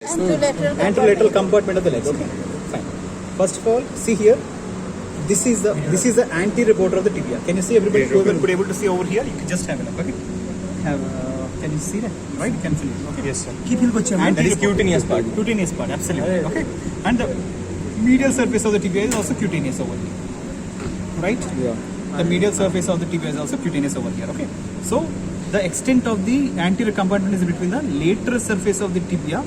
Anterolateral compartment of the leg. Okay, fine. First of all, see here. This is the anterior border of the tibia. Can you see everybody? Whoever could able to see over here, you can just have a look. Okay. Can you see that? Right? You can feel it. Okay. Yes, sir. And that is cutaneous part. Cutaneous part, absolutely. Okay. And the medial surface of the tibia is also cutaneous over here. Right? Yeah. The medial surface of the tibia is also cutaneous over here. Okay. So the extent of the anterior compartment is between the lateral surface of the tibia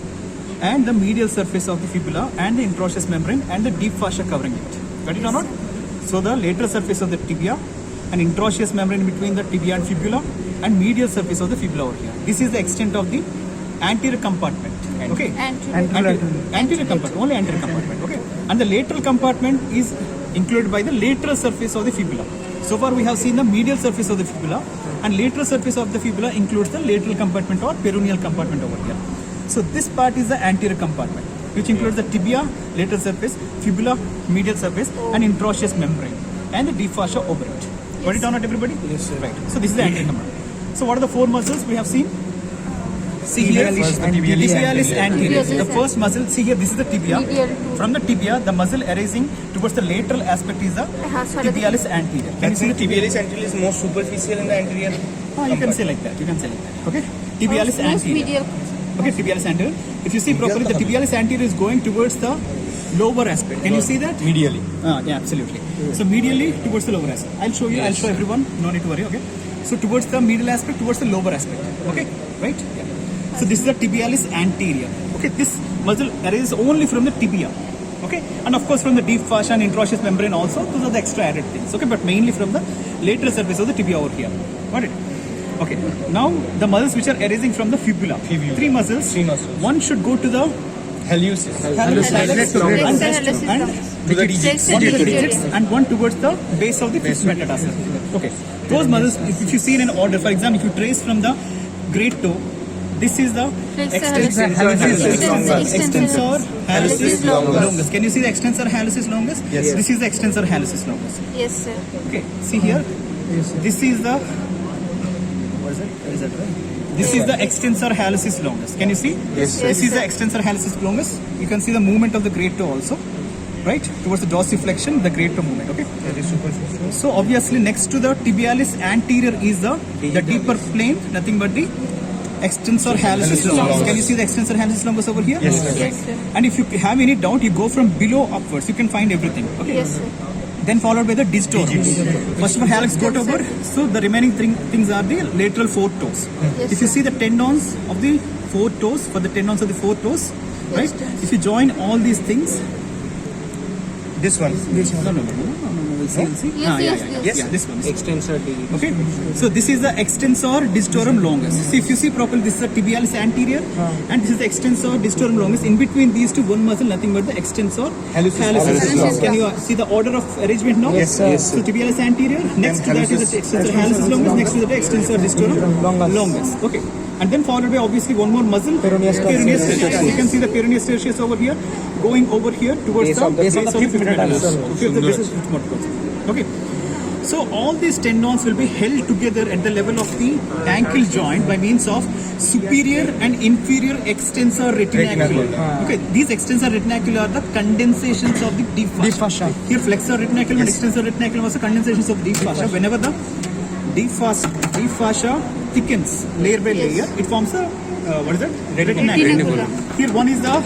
and the medial surface of the fibula and the interosseous membrane and the deep fascia covering it. Got it or not? So the lateral surface of the tibia and interosseous membrane between the tibia and fibula and medial surface of the fibula over here. This is the extent of the anterior compartment. Okay? Anterior compartment, only anterior compartment. Okay? And the lateral compartment is included by the lateral surface of the fibula. So far we have seen the medial surface of the fibula, and lateral surface of the fibula includes the lateral compartment or peroneal compartment over here. So this part is the anterior compartment, which includes the tibia, lateral surface, fibula, medial surface, and interosseous membrane, and the deep fascia over it. Got it or not, everybody? Yes, sir. Right. So this is the anterior compartment. So what are the four muscles we have seen? See here, tibialis anterior. The first muscle, see here, this is the tibia. From the tibia, the muscle arising towards the lateral aspect is the tibialis anterior. Can you see the tibialis anterior is more superficial in the anterior? You can say like that. You can say like that. Okay. Tibialis anterior. Okay, tibialis anterior. If you see properly, the tibialis anterior is going towards the lower aspect. Can you see that? Medially. Yeah, absolutely. So medially towards the lower aspect. I'll show you. I'll show everyone. No need to worry. Okay. So towards the medial aspect, towards the lower aspect. Okay. Right. Yeah. So this is the tibialis anterior. Okay. This muscle arises only from the tibia. Okay. And of course from the deep fascia and interosseous membrane also. Those are the extra added things. Okay. But mainly from the lateral surface of the tibia over here. Got it? Okay. Now the muscles which are arising from the fibula. Three muscles. One should go to the hallucis. To the digits, and one towards the base of the fifth metatarsal. Okay. Those muscles, if you see in an order, for example, if you trace from the great toe, this is the extensor hallucis longus. Can you see the extensor hallucis longus? Yes. This is the extensor hallucis longus. Yes, sir. Okay. See here. This is the. What is it? Is that right? This is the extensor hallucis longus. Can you see? Yes, sir. This is the extensor hallucis longus. You can see the movement of the great toe also, right? Towards the dorsiflexion, the great toe movement. Okay. That is superficial. So obviously next to the tibialis anterior is the deeper plane, nothing but the extensor hallucis longus. Can you see the extensor hallucis longus over here? Yes, sir. Yes, sir. And if you have any doubt, you go from below upwards. You can find everything. Okay. Yes, sir. Then followed by the digitorum. First of all, hallux got over. So the remaining things are the lateral four toes. Yes, If you see the tendons of the four toes, for the tendons of the four toes, right? sir. If you join all these things, This one. no. We'll see. Yes. Yeah, this one. Extensor digit. Okay, so this is the extensor digitorum longus. See, if you see properly, this is the tibialis anterior, and this is the extensor digitorum longus. In between these two, one muscle, nothing but the extensor hallucis longus. Can you see the order of arrangement now? Yes, sir. Yes, sir. So tibialis anterior, next to that is the extensor hallucis longus, next to that extensor digitorum longus. Okay, and then followed by obviously one more muscle, peroneus tertius. You can see the peroneus tertius over here, going over here towards the base of the fifth metatarsal. Okay. So all these tendons will be held together at the level of the ankle joint by means of superior and inferior extensor retinaculum. Okay, these extensor retinaculum are the condensations of the deep fascia. Here flexor retinaculum and extensor retinaculum are also condensations of deep fascia. Whenever the deep fascia thickens layer by layer, it forms a retinaculum. Here one is the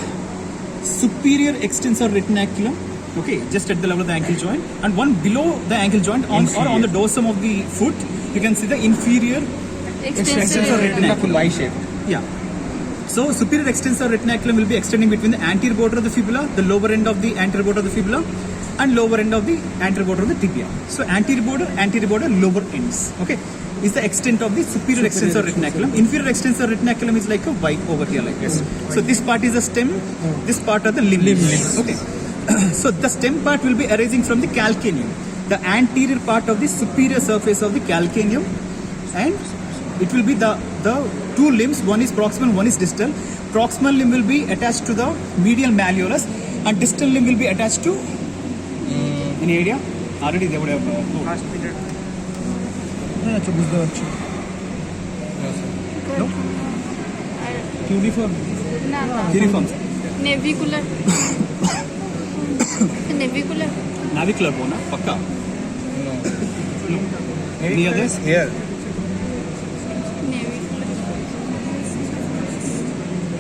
superior extensor retinaculum. Okay, just at the level of the ankle joint, and one below the ankle joint or on the dorsum of the foot, you can see the inferior extensor retinaculum. Y-shaped. Yeah. So superior extensor retinaculum will be extending between the anterior border of the fibula, the lower end of the anterior border of the fibula, and lower end of the anterior border of the tibia. So anterior border, lower ends. Okay, is the extent of the superior extensor retinaculum. Inferior extensor retinaculum is like a Y over here, like this. So this part is the stem, this part are the limbs. Okay. So the stem part will be arising from the calcaneum, the anterior part of the superior surface of the calcaneum, and it will be the two limbs, one is proximal, one is distal. Proximal limb will be attached to the medial malleolus, and distal limb will be attached to any area? Already they would have no? Uniform. ना ना uniform navicular navicular navicular bone, पक्का. No. Any others? Here. Navicular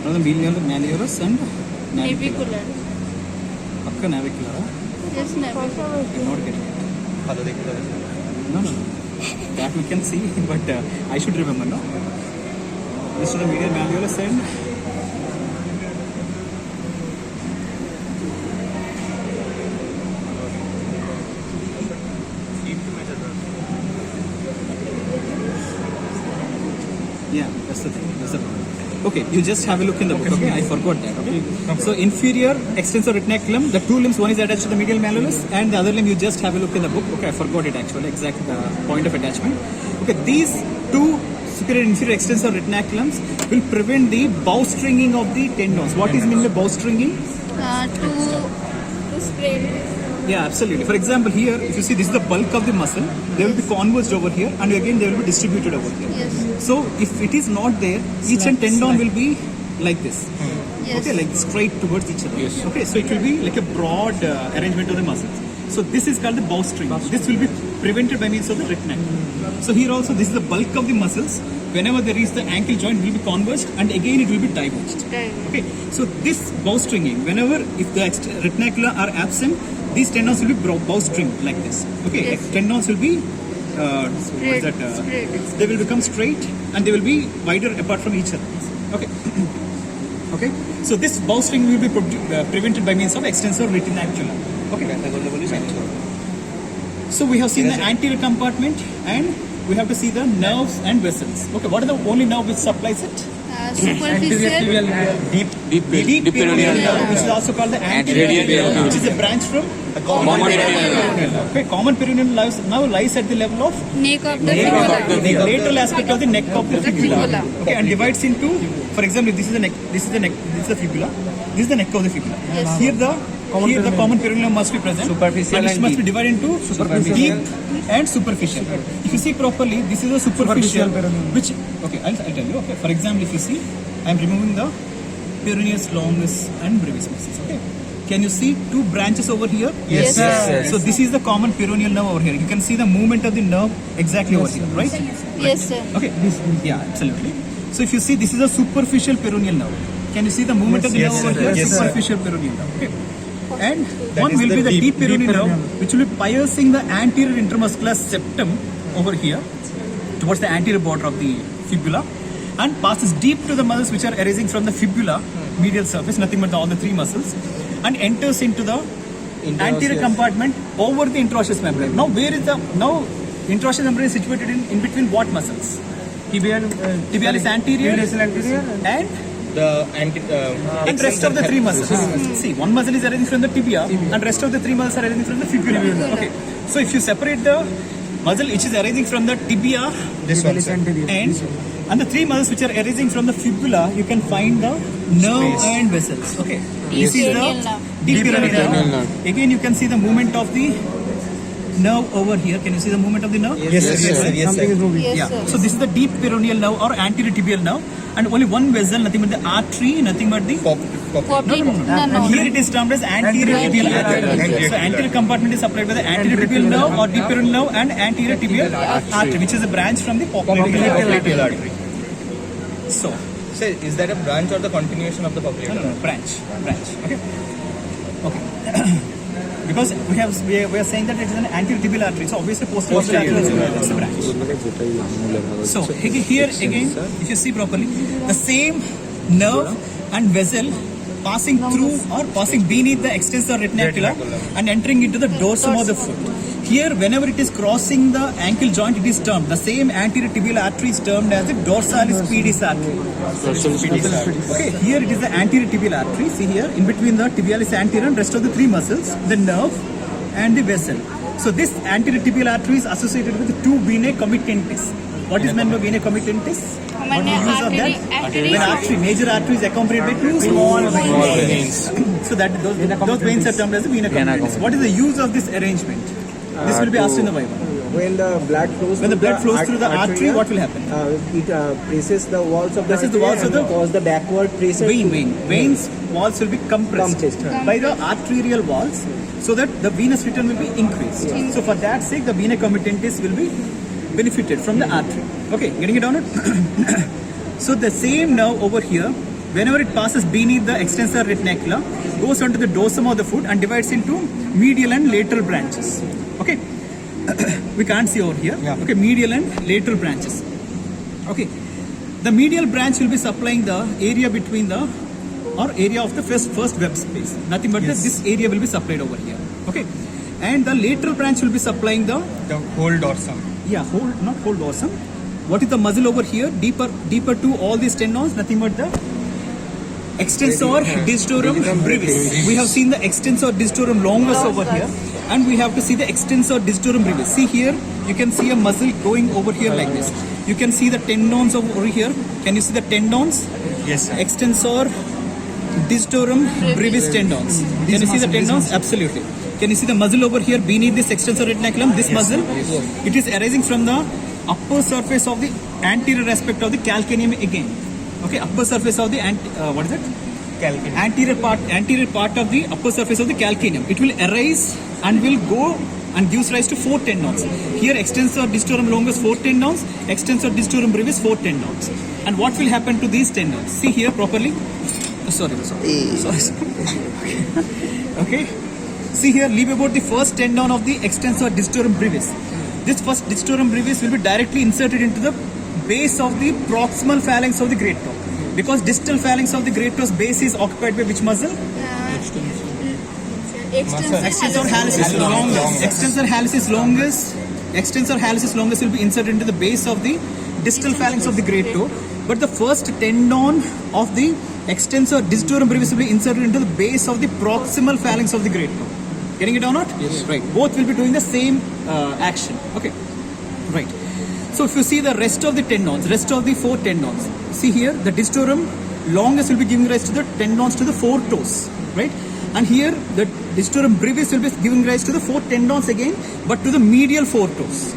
Another malleolus and navicular. Navicular पक्का navicular. Yes navicular You're not getting it. Hello, देखो. No. That we can see, but I should remember, no? This is the medial malleolus and yeah, that's the thing. That's the problem. Okay, you just have a look in the book. Okay, I forgot that. Okay. So inferior extensor retinaculum, the two limbs, one is attached to the medial malleolus, and the other limb you just have a look in the book. Okay, I forgot it actually, exact point of attachment. Okay, these two superior and inferior extensor retinaculums will prevent the bowstringing of the tendons. What is mean by bowstringing? to spread Yeah, absolutely. For example, here, if you see, this is the bulk of the muscle. They will be converged over here, and again they will be distributed over here. yes So if it is not there, each and tendon will be like this. yes Okay, like straight towards each other. Okay, so it will be like a broad arrangement of the muscles. So this is called the bowstring. This will be prevented by means of the retinaculum. So here also, this is the bulk of the muscles. Whenever there is the ankle joint, will be converged, and again it will be diverged. Okay, so this bowstringing, whenever if the retinacula are absent, these tendons will be bowstringed like this. Okay, Yes. tendons will be what is that? Spread. They will become straight and they will be wider apart from each other. Okay. Okay. So this bowstring will be prevented by means of extensor retinaculum. Okay. So we have seen the anterior compartment and we have to see the nerves and vessels. Okay. What are the only nerve which supplies it? superficial Deep peroneal nerve, which is also called the anterior peroneal nerve, which is a branch from common peroneal nerve. Okay. Common peroneal nerve now lies at the level of neck of the fibula lateral aspect of the neck of the fibula. fibula. Okay, and divides into, for example, if this is the neck, this is the neck, this is the fibula, this is the neck of the fibula. Yes. Here the common peroneal must be present. Superficial and it and must be deep. divided into deep and superficial. If you see properly, this is a superficial, which okay, I'll tell you. Okay, for example, if you see, I am removing the peroneus longus and brevis muscles. Okay. Can you see two branches over here? Yes, sir. So this is the common peroneal nerve over here. You can see the movement of the nerve exactly over here, right? yes sir Okay. Yeah, absolutely. So if you see, this is a superficial peroneal nerve. Can you see the movement of the Yes, nerve over sir. here? Yes, sir. Superficial peroneal nerve. Okay. And That one is will the be the deep deep peroneal peroneal nerve, which will be piercing the anterior intermuscular septum over here towards the anterior border of the fibula, and passes deep to the muscles which are arising from the fibula medial surface, nothing but all the three muscles, and enters into the anterior compartment over the interosseous membrane. Now, where is the interosseous membrane is situated in between what muscles? Tibialis anterior and and rest of the three muscles. See, one muscle is arising from the tibia, and rest of the three muscles are arising from the fibula. Okay. So if you separate the muscle which is arising from the tibia This one, sir. and the three muscles which are arising from the fibula, you can find the nerve and vessels. Okay. This is peroneal the nerve. deep peroneal nerve. Again, you can see the movement of the nerve over here. Can you see the movement of the nerve? Yes, sir. Yes, sir. Yes, sir. yes Yeah. sir So this is the deep peroneal nerve or anterior tibial nerve, and only one vessel, nothing but the artery, nothing but the. Poplite no Here it is termed as anterior tibial artery. So anterior compartment is supplied by the anterior tibial nerve or deep peroneal nerve and anterior tibial artery, which is a branch from the popliteal artery. So, Sir, is that a branch or the continuation of the popliteal? no, branch. Okay. Okay. Because we are saying that it is an anterior tibial artery, so obviously posterior artery is a branch. So here again, if you see properly, the same nerve and vessel passing through or passing beneath the extensor retinacula and entering into the dorsum of the foot. Here, whenever it is crossing the ankle joint, it is termed, the same anterior tibial artery is termed as the dorsalis pedis artery. Okay, here it is the anterior tibial artery. See here, in between the tibialis anterior and rest of the three muscles, the nerve and the vessel. So this anterior tibial artery is associated with the two venae committantes. What is meant by venae committantes? What is the use of that? When artery, major artery is accompanied by two small veins. So that those veins are termed as the vena committantes. What is the use of this arrangement? This will be asked in the Bible. when the blood flows When the blood flows through the artery, arteria, what will happen? It presses the walls of the Presses the arteria walls of and the cause the backward pressure. Veins walls will be compressed Compressed. by the arterial walls, so that the venous return will be increased. So for that sake, the vena commitatis will be benefited from the artery. Okay, getting it on it? So the same nerve over here, whenever it passes beneath the extensor reticula, goes onto the dorsum of the foot and divides into medial and lateral branches. Okay, we can't see over here. Yeah. Okay, medial and lateral branches. Okay, the medial branch will be supplying the area between the area of the first web space. Nothing but this area will be supplied over here. Okay, and the lateral branch will be supplying the whole dorsum. not whole dorsum. What is the muscle over here? Deeper to all these tendons. Nothing but the extensor digitorum brevis. We have seen the extensor digitorum longus over here, and we have to see the extensor digitorum brevis. See here, you can see a muscle going over here like this. You can see the tendons over here. Can you see the tendons? Yes, sir. Extensor digitorum brevis tendons. Can you see the tendons? Absolutely. Can you see the muscle over here beneath this extensor retinaculum? This muscle, it is arising from the upper surface of the anterior aspect of the calcaneum again. Okay, upper surface of the what is it? Calculate. Anterior part of the upper surface of the calcaneum. It will arise and will go and gives rise to 4 tendons. Here extensor digitorum longus 4 tendons, extensor digitorum brevis 4 tendons. And what will happen to these tendons? See here properly. Sorry. Okay. See here, leave about the first tendon of the extensor digitorum brevis. This first digitorum brevis will be directly inserted into the base of the proximal phalanx of the great toe. Because distal phalanx of the great toe's base is occupied by which muscle? Extensor hallucis longus. Extensor hallucis longus will be inserted into the base of the distal phalanx of the great toe. But the first tendon of the extensor digitorum brevis will be inserted into the base of the proximal phalanx of the great toe. Getting it or not? Yes. Right. Both will be doing the same action. Okay. Right. So if you see the rest of the tendons, rest of the 4 tendons, see here the digitorum longus will be giving rise to the tendons to the 4 toes, right? And here the digitorum brevis will be giving rise to the 4 tendons again, but to the medial 4 toes.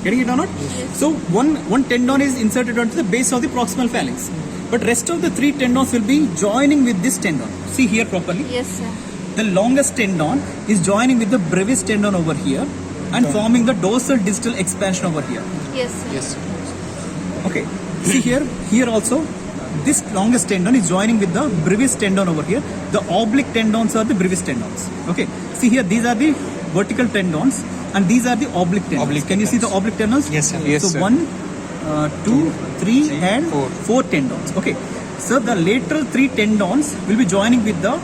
Getting it or not? Yes. So one tendon is inserted onto the base of the proximal phalanx, but rest of the 3 tendons will be joining with this tendon. See here properly. Yes, sir. The longest tendon is joining with the brevis tendon over here and forming the dorsal distal expansion over here. Yes, sir. Yes. Okay. See here also, this longest tendon is joining with the brevis tendon over here. The oblique tendons are the brevis tendons. Okay. See here, these are the vertical tendons and these are the oblique tendons. Oblique Can you see the tendons. oblique tendons? Yes, sir. Yes, so sir. 1, 2, 3 and 4. 4 tendons. Okay. So the lateral 3 tendons will be joining with the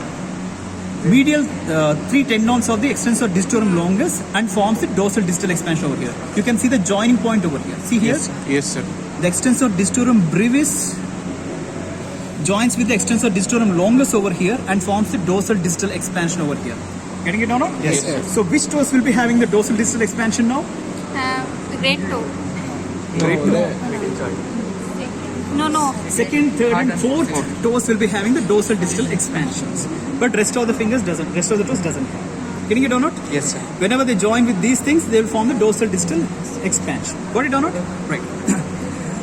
medial 3 tendons of the extensor digitorum longus and forms the dorsal distal expansion over here. You can see the joining point over here. See here, Yes, sir. the extensor digitorum brevis joins with the extensor digitorum longus over here and forms the dorsal distal expansion over here. Getting it or not? Yes, sir. So which toes will be having the dorsal distal expansion now? Great toe. Great toe. No. Second, third and fourth toes will be having the dorsal distal expansions. But rest of the fingers doesn't. Rest of the toes doesn't have. Getting it or not? Yes, sir. Whenever they join with these things, they will form the dorsal distal expansion. Got it or not? Right.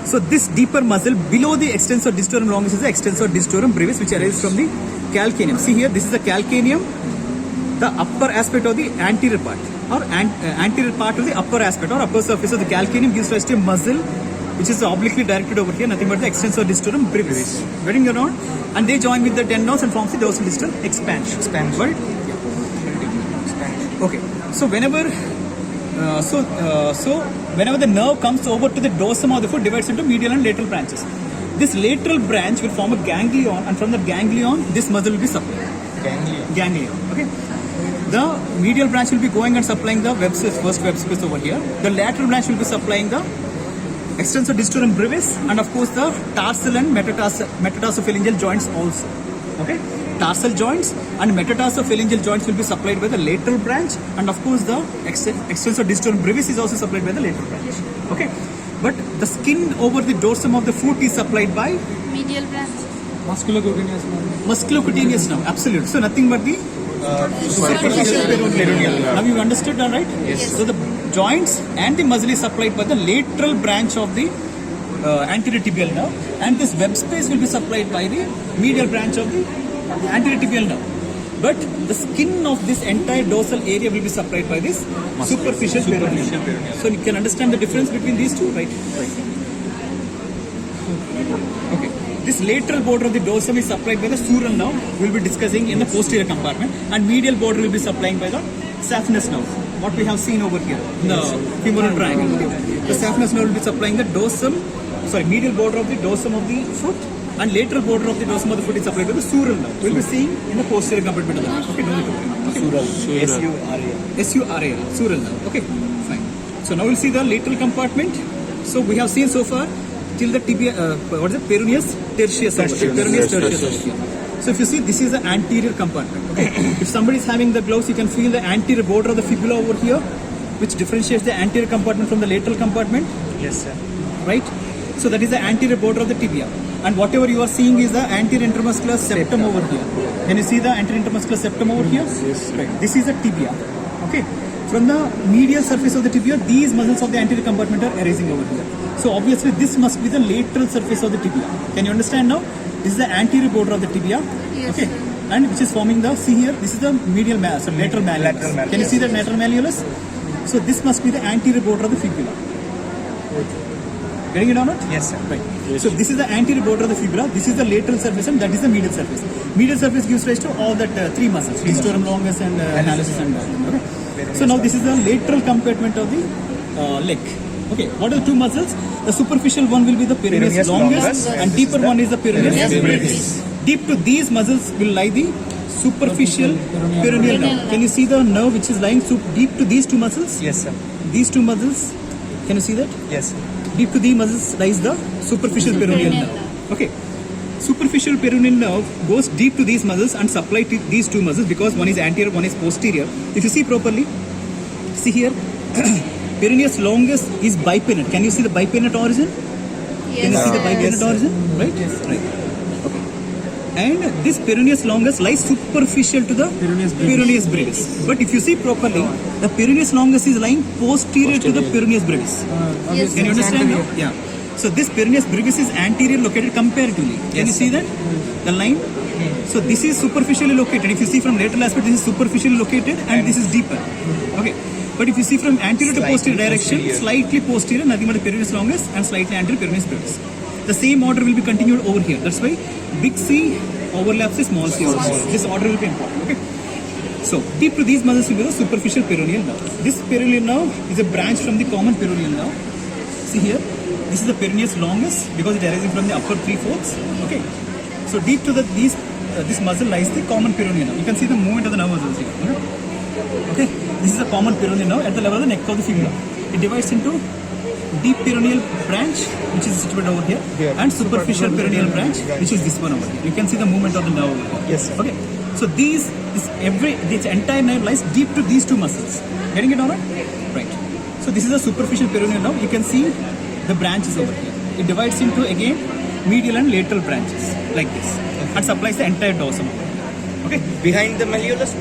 So this deeper muscle below the extensor digitorum longus is the extensor digitorum brevis, which arises from the calcaneum. See here, this is the calcaneum, the upper aspect of the anterior part, or anterior part of the upper aspect or upper surface of the calcaneum gives rise to a muscle which is obliquely directed over here, nothing but the extensor digitorum brevis. Getting it or not? And they join with the tendons and forms the dorsal distal expansion. Right? Okay. So whenever whenever the nerve comes over to the dorsum of the foot, divides into medial and lateral branches. This lateral branch will form a ganglion, and from the ganglion, this muscle will be supplied. Ganglion. Okay. The medial branch will be going and supplying the web space, first web space over here. The lateral branch will be supplying the extensor digitorum brevis, and of course the tarsal and metatarsophalangeal joints also. Okay. Tarsal joints and metatarsophalangeal joints will be supplied by the lateral branch, and of course the extensor digitorum brevis is also supplied by the lateral branch. Okay. But the skin over the dorsum of the foot is supplied by Medial branch. musculocutaneous nerve. Absolutely. So nothing but the Superficial peroneal. nerve. Now you understood that, right? Yes. So the joints and the muscle is supplied by the lateral branch of the anterior tibial nerve, and this web space will be supplied by the medial branch of the anterior tibial nerve. But the skin of this entire dorsal area will be supplied by this superficial peroneal. So you can understand the difference between these two, right? Okay. This lateral border of the dorsum is supplied by the sural nerve. We'll be discussing in the posterior compartment, and medial border will be supplying by the saphenous nerve. What we have seen over here, the femoral triangle. The saphenous nerve will be supplying the medial border of the dorsum of the foot, and lateral border of the dorsum of the foot is supplied by the sural nerve. We'll be seeing in the posterior compartment of the nerve. Okay, don't need to worry. Okay. Sural, sural nerve. Okay, fine. So now we'll see the lateral compartment. So we have seen so far till the tibia, what is it? Peroneus tertius. Peroneus tertius. So if you see, this is the anterior compartment. Okay. If somebody is having the gloves, you can feel the anterior border of the fibula over here, which differentiates the anterior compartment from the lateral compartment. Yes, sir. Right? So that is the anterior border of the tibia. And whatever you are seeing is the anterior intermuscular septum over here. Can you see the anterior intermuscular septum over here? Yes. Right. This is the tibia. Okay. From the medial surface of the tibia, these muscles of the anterior compartment are arising over here. So obviously this must be the lateral surface of the tibia. Can you understand now? This is the anterior border of the tibia. Yes, Okay. sir. And which is forming the, see here, this is the lateral malleolus. Can you see that lateral malleolus? So this must be the anterior border of the fibula. Getting it or not? Yes, sir. Right. So this is the anterior border of the fibula. This is the lateral surface, and that is the medial surface. Medial surface gives rise to all that three muscles: digitorum longus and hallucis and okay. So now this is the lateral compartment of the leg. Okay. What are the two muscles? The superficial one will be the peroneus Peroneus longus, longus, and deeper one is the peroneus Peroneus brevis. brevis. Deep to these muscles will lie the superficial peroneal nerve. Can you see the nerve which is lying deep to these two muscles? Yes, sir. These two muscles. Can you see that? Yes, sir. Deep to these muscles lies the superficial peroneal nerve. Okay. Superficial peroneal nerve goes deep to these muscles and supply to these two muscles because one is anterior, one is posterior. If you see properly, see here, peroneus longus is bipinnate. Can you see the bipinnate origin? Can you see the bipinnate origin? Right? Yes. Right. Okay. And this peroneus longus lies superficial to the peroneus brevis. But if you see properly, the peroneus longus is lying posterior to the peroneus brevis. Yes, Can you understand now? Yeah. So this peroneus brevis is anterior located comparatively. Can you see that? The line? So this is superficially located. If you see from lateral aspect, this is superficially located and this is deeper. Okay. But if you see from anterior to posterior direction, slightly posterior, nothing but the peroneus longus and slightly anterior peroneus brevis. The same order will be continued over here. That's why big C overlaps the small c also. This order will be important. Okay. So deep to these muscles will be the superficial peroneal nerve. This peroneal nerve is a branch from the common peroneal nerve. See here, this is the peroneus longus because it arises from the upper 3/4. Okay. So deep to this muscle lies the common peroneal nerve. You can see the movement of the nerve muscles here. Okay. This is a common peroneal nerve at the level of the neck of the fibula. It divides into deep peroneal branch, which is situated over here, and superficial peroneal branch, which is this one over here. You can see the movement of the nerve over here. Yes, sir. Okay. So this entire nerve lies deep to these two muscles. Getting it all right? Right. So this is a superficial peroneal nerve. You can see the branches over here. It divides into again medial and lateral branches like this, and supplies the entire dorsum. Okay. Behind the malleolus,